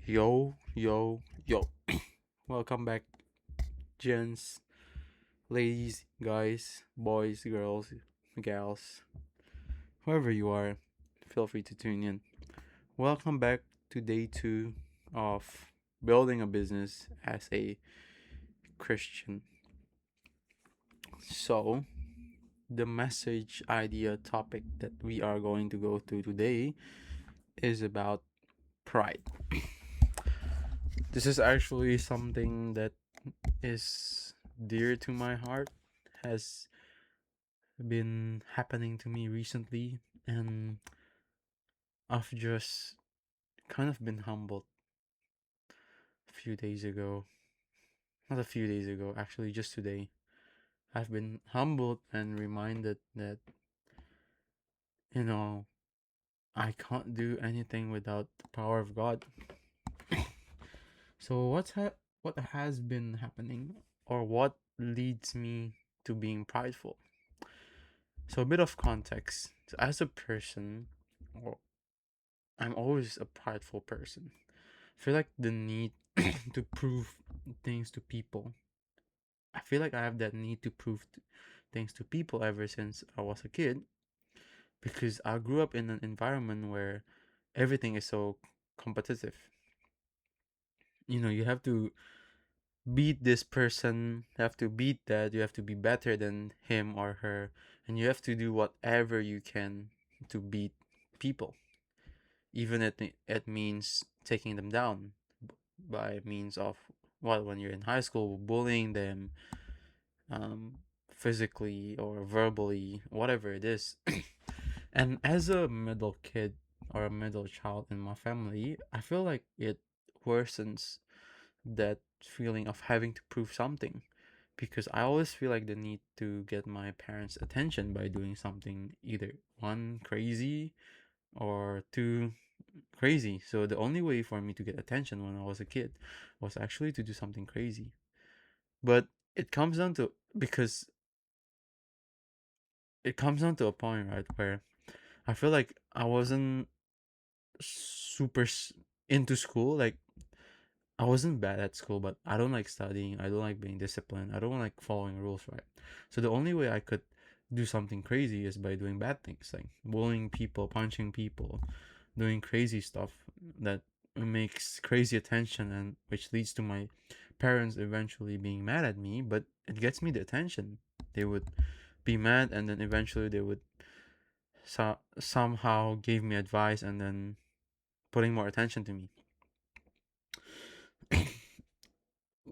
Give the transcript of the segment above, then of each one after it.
Yo, yo, yo. Welcome back, gents, ladies, guys, boys, girls, gals, whoever you are, feel free to tune in. Welcome back to day two of building a business as a Christian. So, the message, idea, topic that we are going to go through today is about pride. This is actually something that is dear to my heart, has been happening to me recently, and I've just kind of been humbled a few days ago. Not a few days ago, actually, just today. I've been humbled and reminded that, you know, I can't do anything without the power of God. So, what has been happening, or what leads me to being prideful? So, a bit of context. So as a person, or I'm always a prideful person. I feel like the need to prove things to people. I feel like I have that need to prove things to people ever since I was a kid because I grew up in an environment where everything is so competitive. You have to beat this person, you have to beat that, you have to be better than him or her, and you have to do whatever you can to beat people, even if it means taking them down by means of, well, when you're in high school, bullying them, um, physically or verbally, whatever it is. And as a middle kid or a middle child in my family, I feel like it worsens that feeling of having to prove something, because I always feel like the need to get my parents' attention by doing something either one, crazy, or two, crazy. So the only way for me to get attention when I was a kid was actually to do something crazy. But it comes down to, because it comes down to a point, right, where I feel like I wasn't super into school. Like, I wasn't bad at school, but I don't like studying. I don't like being disciplined. I don't like following rules, right? So the only way I could do something crazy is by doing bad things, like bullying people, punching people, doing crazy stuff that makes crazy attention, and which leads to my parents eventually being mad at me. But it gets me the attention. They would be mad, and then eventually they would somehow give me advice, and then putting more attention to me.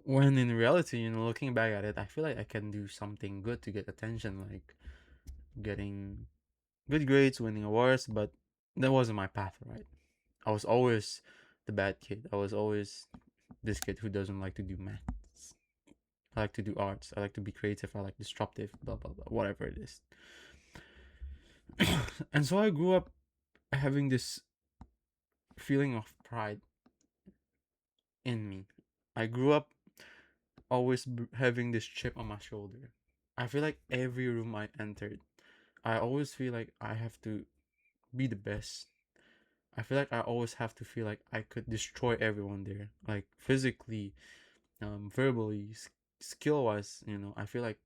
When in reality, looking back at it, I feel like I can do something good to get attention, like getting good grades, winning awards, but that wasn't my path, right? I was always the bad kid. I was always this kid who doesn't like to do maths. I like to do arts. I like to be creative. I like disruptive, blah, blah, blah, whatever it is. And so I grew up having this feeling of pride in me. I grew up always having this chip on my shoulder. I feel like every room I entered, I always feel like I have to be the best. I feel like I always have to feel like I could destroy everyone there, like physically, verbally, skill wise. I feel like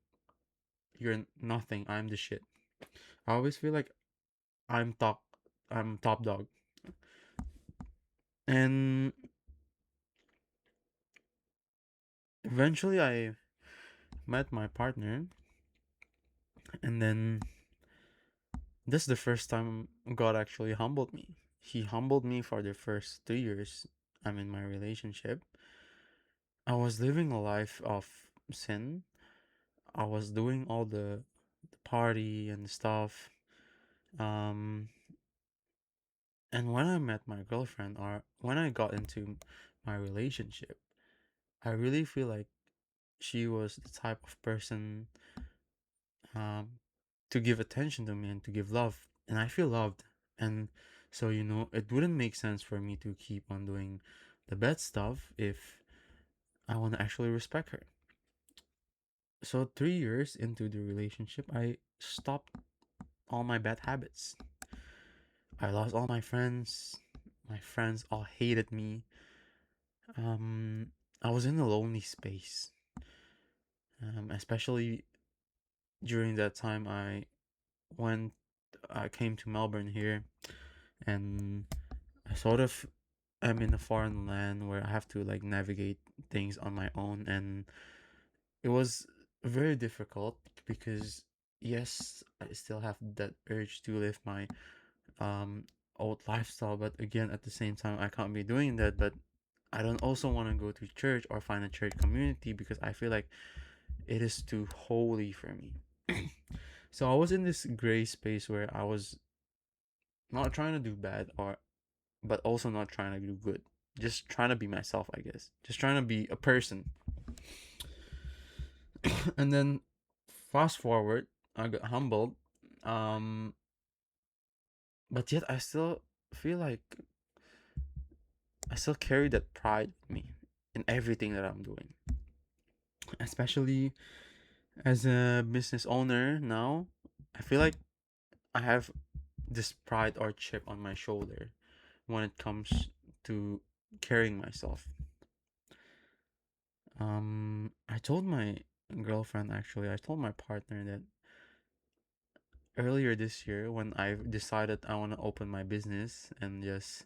you're nothing. I'm the shit. I always feel like I'm top. I'm top dog. And eventually, I met my partner, and then this is the first time God actually humbled me. He humbled me for the first 3 years I'm in my relationship. I was living a life of sin. I was doing all the party and stuff. Um, and when I met my girlfriend, or when I got into my relationship, I really feel like she was the type of person um, to give attention to me and to give love. And I feel loved. And so, it wouldn't make sense for me to keep on doing the bad stuff if I want to actually respect her. So 3 years into the relationship, I stopped all my bad habits. I lost all my friends. My friends all hated me. Um, I was in a lonely space. Especially during that time, went, I came to Melbourne here, and I sort of am in a foreign land where I have to like navigate things on my own, and it was very difficult because yes, I still have that urge to live my um old lifestyle, but again at the same time I can't be doing that. But I don't also want to go to church or find a church community because I feel like it is too holy for me. So I was in this gray space where I was not trying to do bad or but also not trying to do good. Just trying to be myself, I guess. Just trying to be a person. And then fast forward, I got humbled. Um but yet I still feel like I still carry that pride with me in everything that I'm doing. Especially as a business owner now, I feel like I have this pride or chip on my shoulder when it comes to carrying myself. I told my girlfriend, actually, I told my partner that earlier this year when I decided I want to open my business and just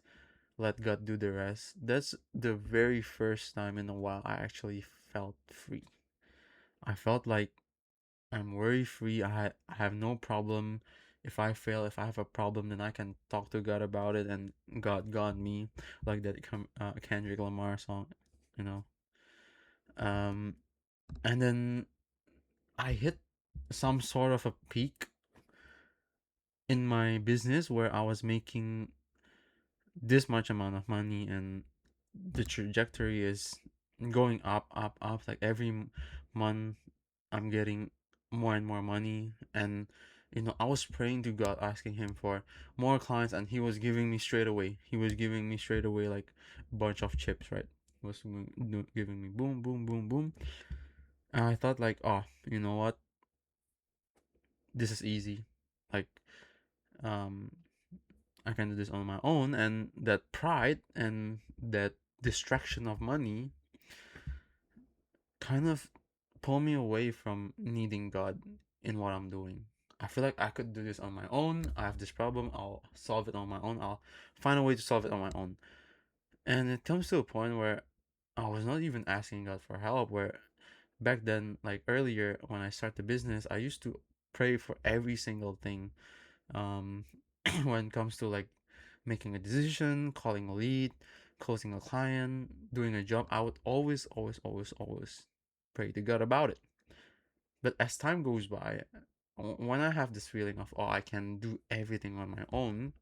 let God do the rest. That's the very first time in a while I actually felt free. I felt like I'm worry free. I have no problem. If I fail, if I have a problem, then I can talk to God about it, and God got me, like that Kendrick Lamar song, you know. Um, and then I hit some sort of a peak in my business where I was making this much amount of money, and the trajectory is going up, up, up. Like every month, I'm getting more and more money, and I was praying to God, asking Him for more clients, and He was giving me straight away. He was giving me straight away like a bunch of chips, right? He was giving me boom, boom, boom, boom, and I thought like, oh, you know what? This is easy. Like, um, I can do this on my own, and that pride and that distraction of money kind of pull me away from needing God in what I'm doing. I feel like I could do this on my own. I have this problem, I'll solve it on my own. I'll find a way to solve it on my own. And it comes to a point where I was not even asking God for help, where back then, like earlier when I started the business, I used to pray for every single thing. Um when it comes to like making a decision, calling a lead, closing a client, doing a job, I would always, always, always, always pray to God about it. But as time goes by, when I have this feeling of, oh, I can do everything on my own,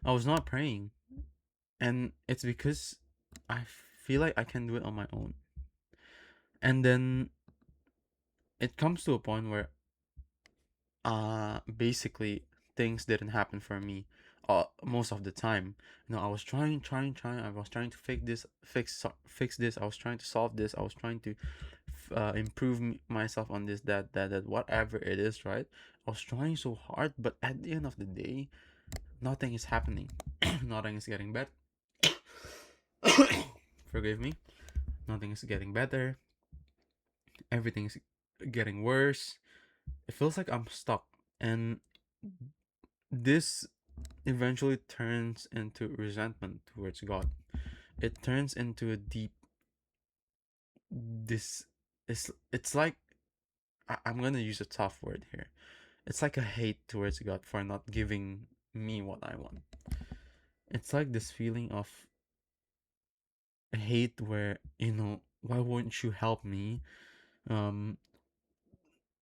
I was not praying. And it's because I feel like I can do it on my own. And then it comes to a point where basically things didn't happen for me most of the time. I was trying. I was trying to fix this. I was trying to solve this. I was trying to improve myself on this, that, whatever it is, right? I was trying so hard, but at the end of the day, nothing is happening. Nothing is getting better. Forgive me. Nothing is getting better. Everything is getting worse. It feels like I'm stuck, and this eventually turns into resentment towards God. It turns into a deep this it's like I'm gonna use a tough word here. It's like a hate towards God for not giving me what I want. It's like this feeling of hate where, why won't you help me? Um,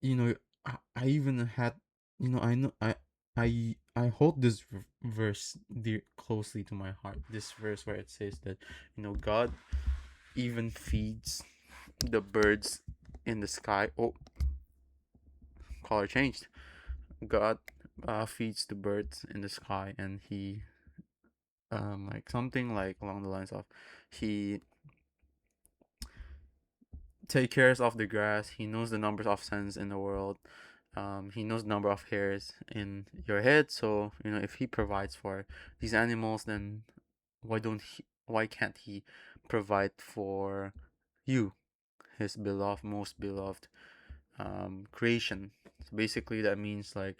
you know, I even had, I know I hold this verse dear closely to my heart. This verse where it says that, God even feeds the birds in the sky. Oh, color changed. God feeds the birds in the sky, and He like something like along the lines of He take cares of the grass. He knows the numbers of suns in the world. He knows the number of hairs in your head. So if He provides for these animals, then why can't he provide for you, his beloved, most beloved creation? So basically that means like,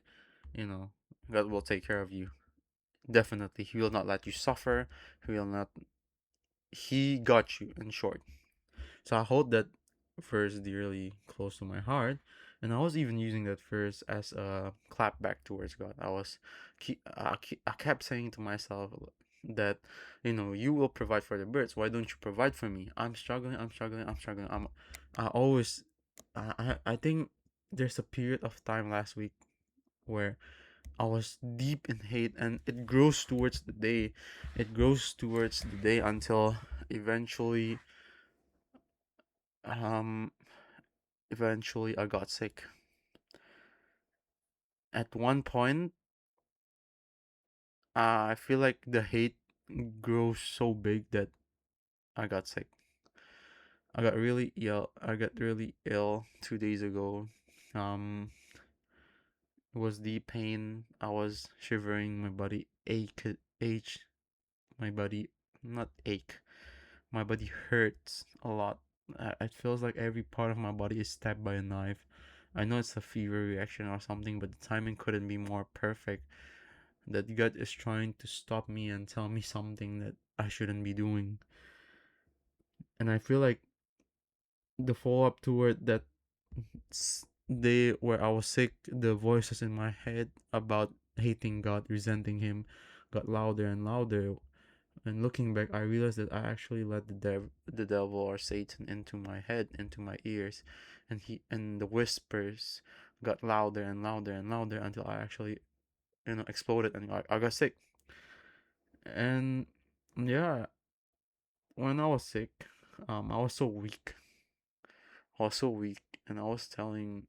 you know, God will take care of you. Definitely. He will not let you suffer. He will not he got you, in short. So I hold that verse dearly close to my heart, and I was even using that verse as a clap back towards God. I kept saying to myself that, you will provide for the birds. Why don't you provide for me? I'm struggling. I'm struggling. I'm struggling. I always, I think there's a period of time last week where I was deep in hate, and it grows towards the day. It grows towards the day until eventually, um, eventually I got sick. At one point, I feel like the hate grows so big that I got sick. I got really ill. I got really ill 2 days ago. Um, it was deep pain. I was shivering. My body ache. My body not ache. My body hurts a lot. It feels like every part of my body is stabbed by a knife. I know it's a fever reaction or something, but the timing couldn't be more perfect. That God is trying to stop me and tell me something that I shouldn't be doing. And I feel like the follow up toward that day where I was sick, the voices in my head about hating God, resenting Him, got louder and louder. And looking back, I realized that I actually let the devil or Satan into my head, into my ears, and the whispers got louder and louder and louder until I actually, exploded and I got sick. And yeah, when I was sick, I was so weak. I was so weak, and I was telling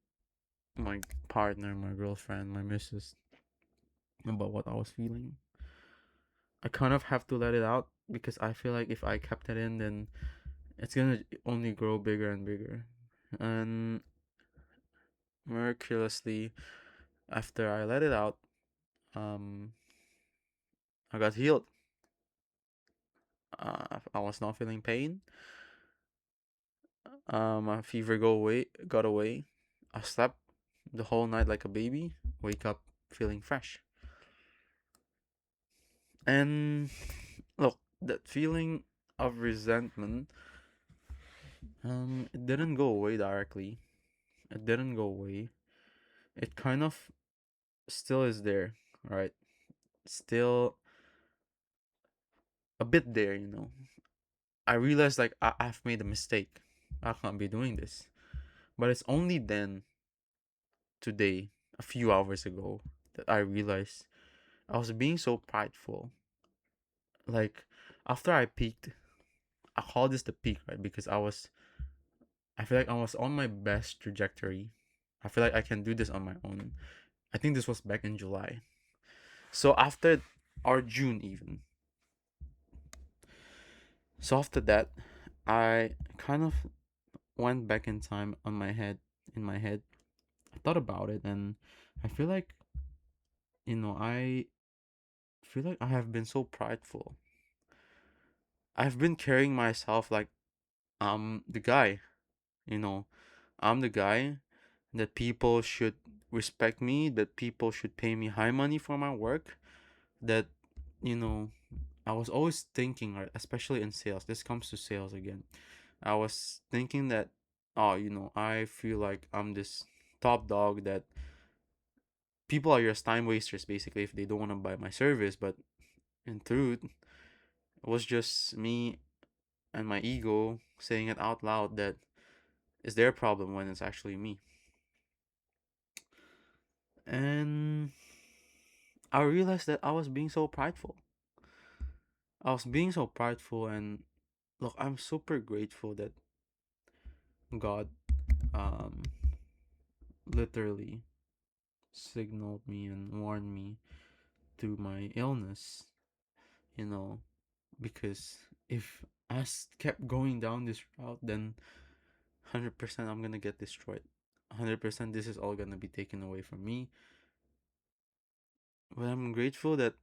my partner, my girlfriend, my missus about what I was feeling. I kind of have to let it out because I feel like if I kept it in, then it's gonna only grow bigger and bigger. And miraculously, after I let it out, um, I got healed. I was not feeling pain. My fever got away. I slept the whole night like a baby. Wake up feeling fresh. And look, that feeling of resentment, it didn't go away directly. It didn't go away. It kind of still is there, right? Still a bit there. I realized like I've made a mistake. I can't be doing this. But it's only then, today, a few hours ago, that I realized I was being so prideful. Like, after I peaked, I call this the peak, right? Because I feel like I was on my best trajectory. I feel like I can do this on my own. I think this was back in July. So after, or June even. So after that, I kind of went back in time in my head. I thought about it, and I feel like, I feel like I have been so prideful. I've been carrying myself like I'm the guy, you know. I'm the guy that people should respect me, that people should pay me high money for my work, that, you know, I was always thinking, right, especially in sales. This comes to sales again. I was thinking that, oh, I feel like I'm this top dog that people are just time wasters basically if they don't want to buy my service. But in truth, it was just me and my ego saying it out loud that it's their problem when it's actually me. And I realized that I was being so prideful. I was being so prideful, and look, I'm super grateful that God um literally signaled me and warned me through my illness, you know, because if kept going down this route, then 100% I'm gonna get destroyed. 100% this is all gonna be taken away from me. But I'm grateful that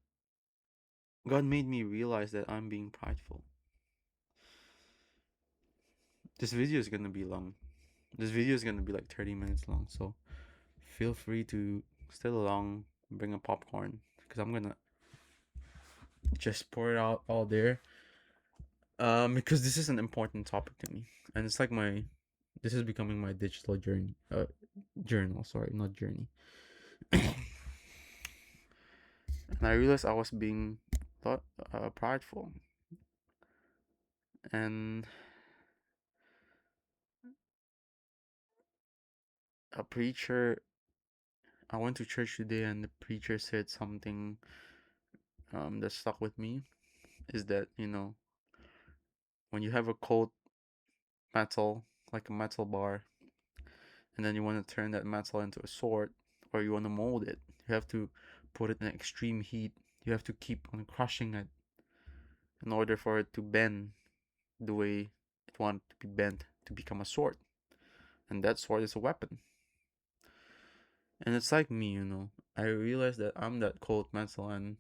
God made me realize that I'm being prideful. This video is gonna be long. This video is gonna be like 30 minutes long, so feel free to stay along, bring a popcorn, because I'm gonna just pour it out all there. Because this is an important topic to me, and it's like this is becoming my digital journey. Journal. Sorry, not journey. And I realized I was being thought prideful, and a preacher. I went to church today, and the preacher said something that stuck with me. Is that when you have a cold metal, like a metal bar, and then you want to turn that metal into a sword, or you want to mold it, you have to put it in extreme heat. You have to keep on crushing it in order for it to bend the way it wants to be bent to become a sword. And that sword is a weapon. And it's like me. I realize that I'm that cold metal, and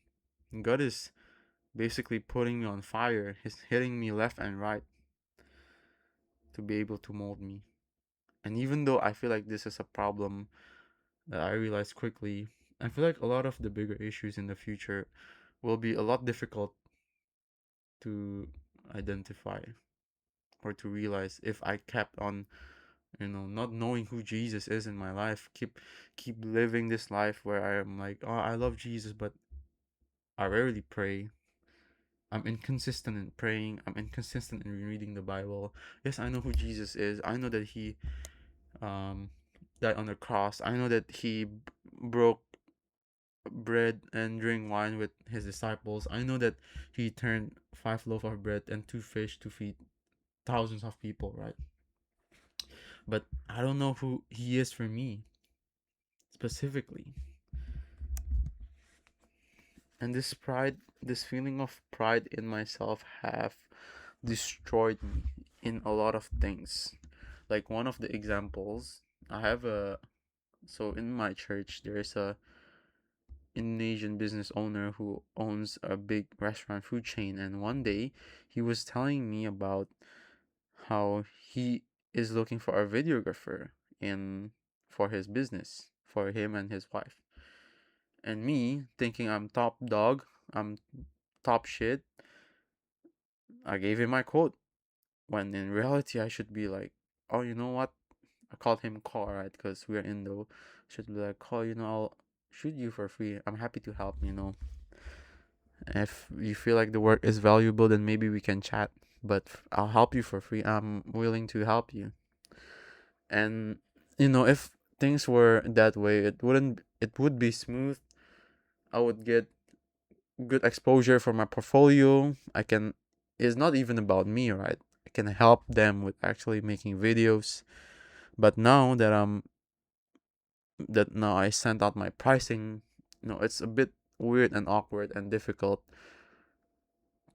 God is basically putting me on fire. He's hitting me left and right to be able to mold me. And even though I feel like this is a problem that I realized quickly, I feel like a lot of the bigger issues in the future will be a lot difficult to identify or to realize if I kept on, not knowing who Jesus is in my life, keep living this life where I'm like, oh, I love Jesus, but I rarely pray. I'm inconsistent in praying. I'm inconsistent in reading the Bible. Yes, I know who Jesus is. I know that he um died on the cross. I know that he broke bread and drink wine with his disciples. I know that he turned 5 loaves of bread and 2 fish to feed thousands of people, right? But I don't know who he is for me specifically. And this feeling of pride in myself have destroyed me in a lot of things. Like one of the examples, I have a so in my church there's a Indonesian business owner who owns a big restaurant food chain, and one day he was telling me about how he is looking for a videographer in for his business for him and his wife. And me thinking I'm top dog, I'm top shit, I gave him my quote. When in reality, I should be like, oh, you know what? I called him Call, right? Because we're Indo. Should be like, Call, I'll shoot you for free. I'm happy to help. If you feel like the work is valuable, then maybe we can chat. But I'll help you for free. I'm willing to help you. And, if things were that way, it would be smooth. I would get good exposure for my portfolio. It's not even about me, right? I can help them with actually making videos. But now I sent out my pricing, it's a bit weird and awkward and difficult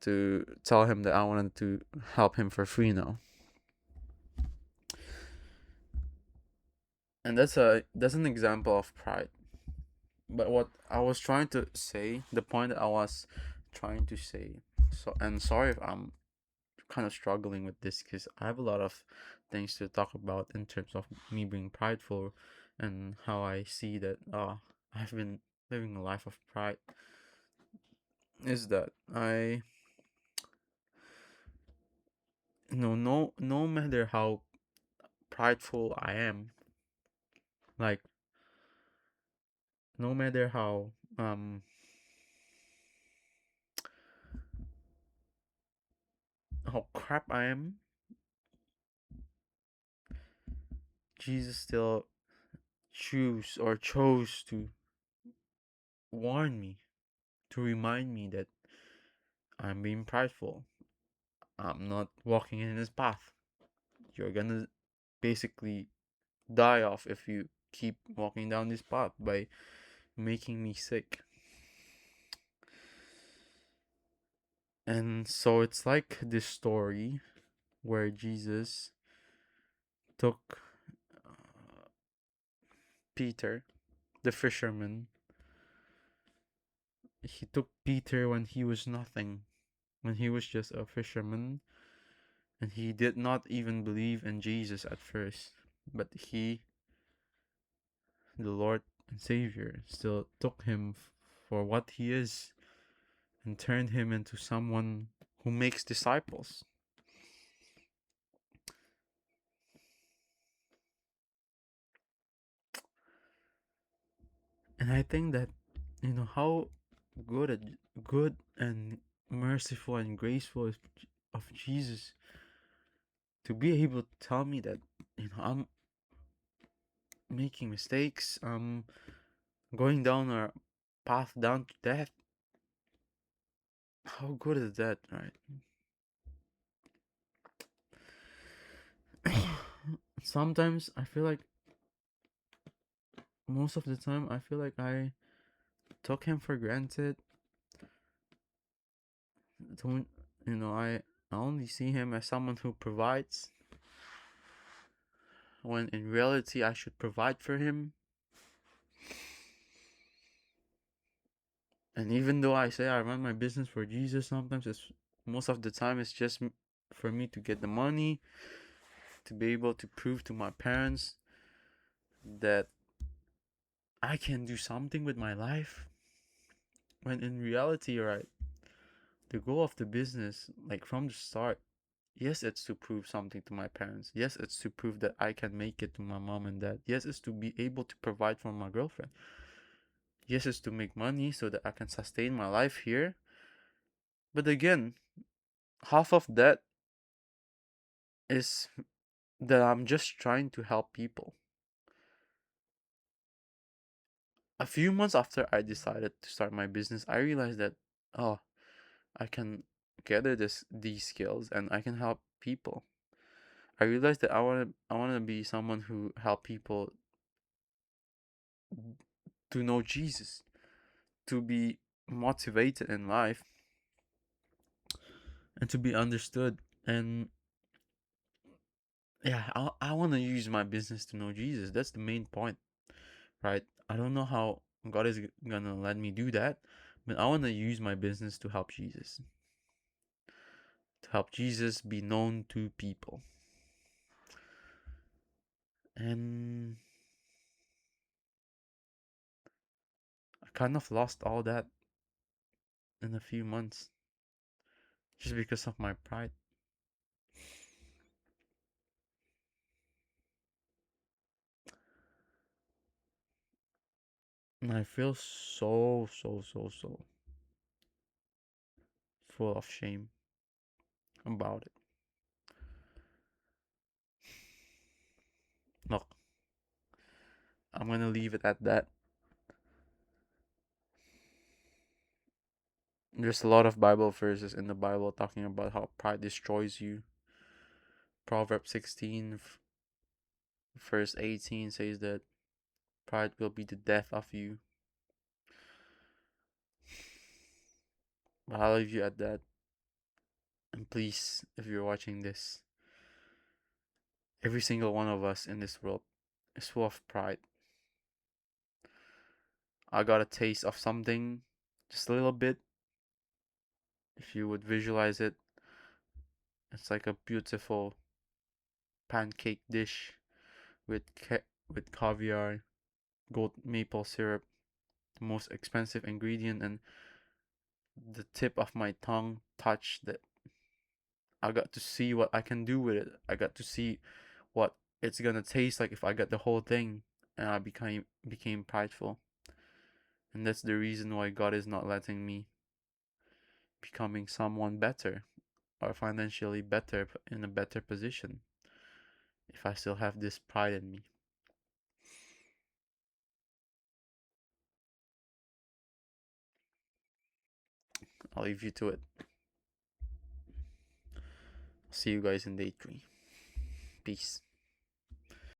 to tell him that I wanted to help him for free now. And that's an example of pride. But what I was trying to say, the point that I was trying to say, and sorry if I'm kind of struggling with this because I have a lot of things to talk about in terms of me being prideful and how I see that I've been living a life of pride. Is that I no matter how prideful I am, like no matter how crap I am, Jesus still chose to warn me, to remind me that I'm being prideful. I'm not walking in his path. You're gonna basically die off if you keep walking down this path by making me sick. And so it's like this story where Jesus took Peter, the fisherman, He took Peter when he was nothing, when he was just a fisherman, and he did not even believe in Jesus at first. But he, the Lord and Savior, still took him for what he is and turned him into someone who makes disciples. And I think that, how good and merciful and graceful of Jesus to be able to tell me that, I'm making mistakes, going down a path down to death. How good is that, right? Sometimes I feel like, most of the time, I feel like I took him for granted. Don't, I only see him as someone who provides, when in reality I should provide for him. And even though I say I run my business for Jesus, sometimes it's most of the time it's just for me to get the money, to be able to prove to my parents that I can do something with my life. When in reality, right, the goal of the business, like from the start, yes, it's to prove something to my parents. Yes, it's to prove that I can make it to my mom and dad. Yes, it's to be able to provide for my girlfriend. Yes, it's to make money so that I can sustain my life here. But again, half of that is that I'm just trying to help people. A few months after I decided to start my business, I realized that, oh, I can gather these skills and I can help people. I realized that I want to be someone who help people to know Jesus, to be motivated in life, and to be understood. And yeah, I want to use my business to know Jesus. That's the main point, right? I don't know how God is gonna let me do that, but I want to use my business to help Jesus, be known to people. And I kind of lost all that in a few months just because of my pride. And I feel so, so, so, so full of shame about it. Look, I'm gonna leave it at that. There's a lot of Bible verses in the Bible talking about how pride destroys you. Proverbs 16, verse 18 says that pride will be the death of you. But I'll leave you at that. And please, if you're watching this, every single one of us in this world is full of pride. I got a taste of something, just a little bit. If you would visualize it, it's like a beautiful pancake dish with with caviar, gold maple syrup, the most expensive ingredient, and the tip of my tongue touched that. I got to see what I can do with it. I got to see what it's gonna taste like if I got the whole thing, and I became prideful. And that's the reason why God is not letting me becoming someone better or financially better in a better position if I still have this pride in me. I'll leave you to it. See you guys in day 3. Peace.